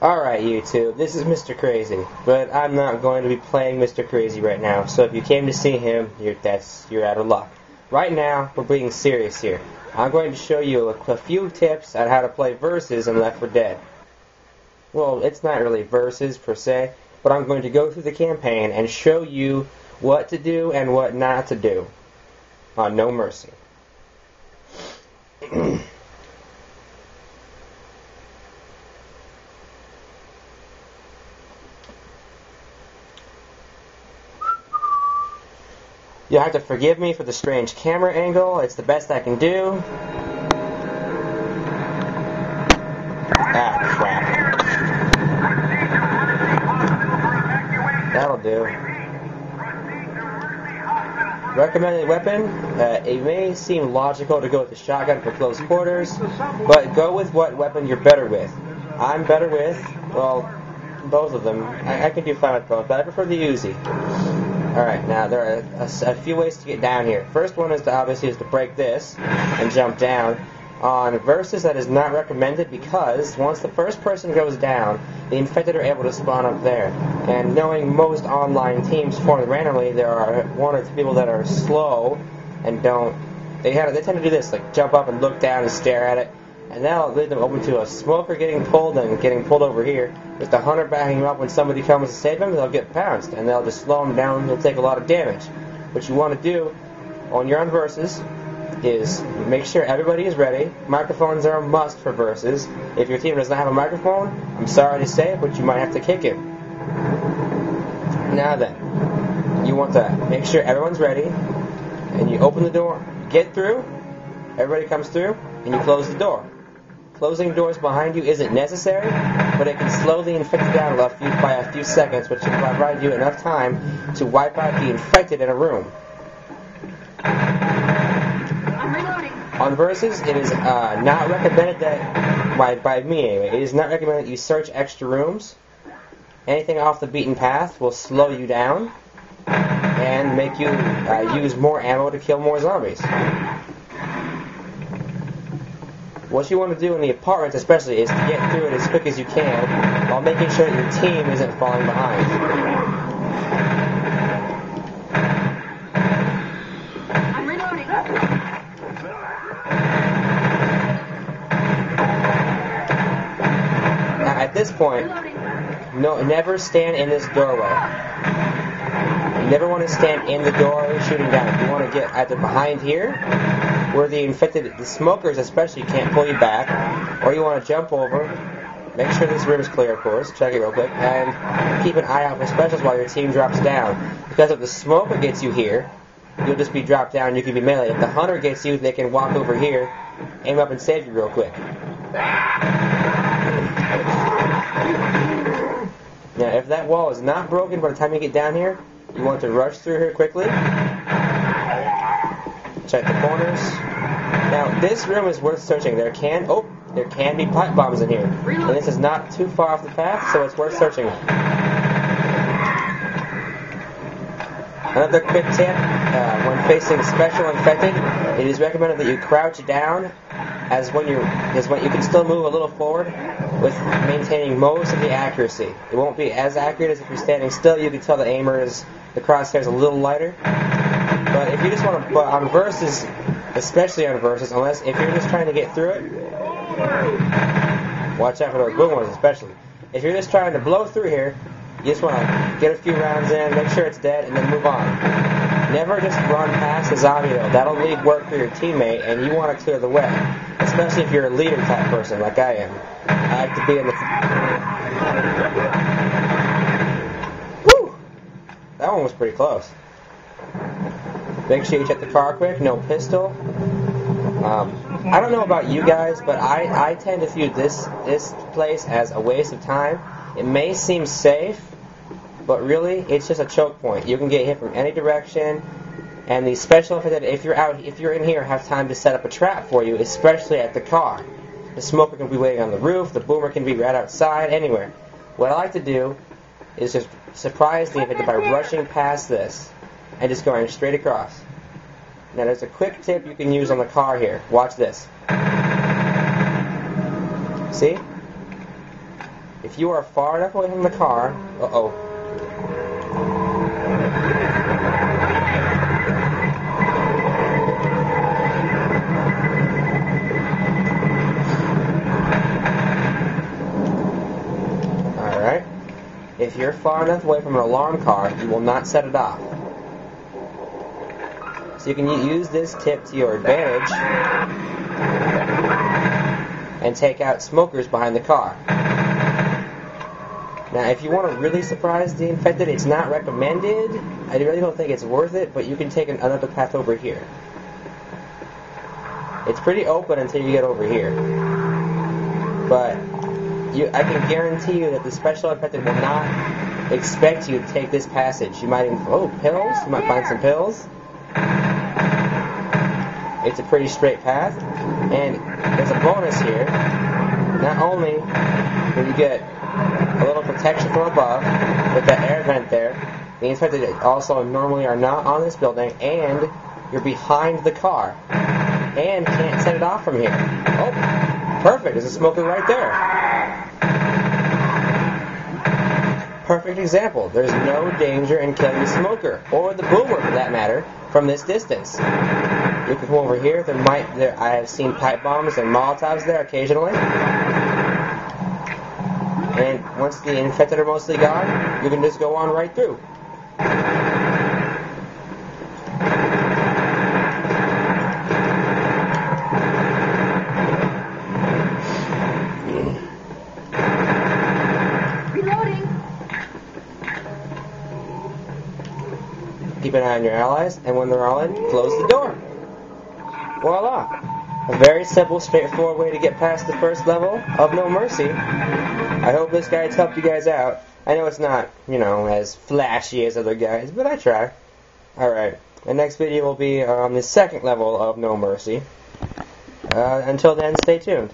Alright YouTube, this is Mr. Crazy, but I'm not going to be playing Mr. Crazy right now, so if you came to see him, you're out of luck. Right now, we're being serious here. I'm going to show you a few tips on how to play Versus in Left 4 Dead. Well, it's not really Versus per se, but I'm going to go through the campaign and show you what to do and what not to do. On no mercy. You'll have to forgive me for the strange camera angle. It's the best I can do. Ah, crap. That'll do. Recommended weapon. It may seem logical to go with the shotgun for close quarters, but go with what weapon you're better with. I'm better with, well, both of them. I can do fine with both, but I prefer the Uzi. Alright, now there are a few ways to get down here. First one is to break this and jump down. On Versus, that is not recommended because once the first person goes down, the infected are able to spawn up there. And knowing most online teams formed randomly, there are one or two people that are slow and they tend to do this, like jump up and look down and stare at it. And that'll lead them open to a smoker getting pulled and getting pulled over here. With the hunter backing him up when somebody comes to save him, they'll get pounced. And they'll just slow him down and he'll take a lot of damage. What you want to do when you're on Versus is make sure everybody is ready. Microphones are a must for Versus. If your team does not have a microphone, I'm sorry to say it, but you might have to kick him. Now then, you want to make sure everyone's ready. And you open the door, get through, everybody comes through, and you close the door. Closing doors behind you isn't necessary, but it can slow the infected down by a few seconds, which will provide you enough time to wipe out the infected in a room. On Versus, it is not recommended that, by me anyway, it is not recommended that you search extra rooms. Anything off the beaten path will slow you down and make you use more ammo to kill more zombies. What you want to do in the apartments especially is to get through it as quick as you can while making sure that your team isn't falling behind. I'm reloading. Now at this point, never stand in this doorway. You never want to stand in the door shooting down. You want to get either behind here, where the infected, the smokers especially, can't pull you back, or you want to jump over, make sure this room is clear, of course, check it real quick, and keep an eye out for specials while your team drops down. Because if the smoker gets you here, you'll just be dropped down, you can be melee. If the hunter gets you, they can walk over here, aim up and save you real quick. Now, if that wall is not broken by the time you get down here, you want to rush through here quickly. Check the corners. Now, this room is worth searching. There can be pipe bombs in here. And this is not too far off the path, so it's worth searching. Another quick tip, when facing special infected, it is recommended that you crouch down as when you can still move a little forward with maintaining most of the accuracy. It won't be as accurate as if you're standing still. You can tell the crosshair is a little lighter. But if you just want to, but on Versus, especially on Versus, if you're just trying to get through it, watch out for those boom ones especially. If you're just trying to blow through here, you just want to get a few rounds in, make sure it's dead, and then move on. Never just run past the zombie though. That'll leave work for your teammate, and you want to clear the way. Especially if you're a leader type person like I am. I like to be in the... Woo! That one was pretty close. Make sure you check the car quick, no pistol. I don't know about you guys, but I tend to view this place as a waste of time. It may seem safe, but really, it's just a choke point. You can get hit from any direction, and the special effect that if you're in here, have time to set up a trap for you, especially at the car. The smoker can be waiting on the roof, the boomer can be right outside, anywhere. What I like to do is just surprise the infected by rushing past this and just going straight across. Now there's a quick tip you can use on the car here. Watch this. See? If you are far enough away from the car, Alright. If you're far enough away from an alarm car, you will not set it off. So you can use this tip to your advantage and take out smokers behind the car. Now, if you want to really surprise the infected, it's not recommended. I really don't think it's worth it, but you can take another path over here. It's pretty open until you get over here. But I can guarantee you that the special infected will not expect you to take this passage. You might even, pills? You might find some pills. It's a pretty straight path. And there's a bonus here. Not only will you get a little protection from above with that air vent there, the infected also normally are not on this building, and you're behind the car and can't set it off from here. Oh, perfect. There's a smoker right there. Perfect example. There's no danger in killing the smoker, or the boomer for that matter, from this distance. You can come over here. I have seen pipe bombs and Molotovs there occasionally. And once the infected are mostly gone, you can just go on right through. Reloading. Keep an eye on your allies, and when they're all in, close the door. Voila! A very simple, straightforward way to get past the first level of No Mercy. I hope this guide's helped you guys out. I know it's not, as flashy as other guides, but I try. Alright, the next video will be on the second level of No Mercy. Until then, stay tuned.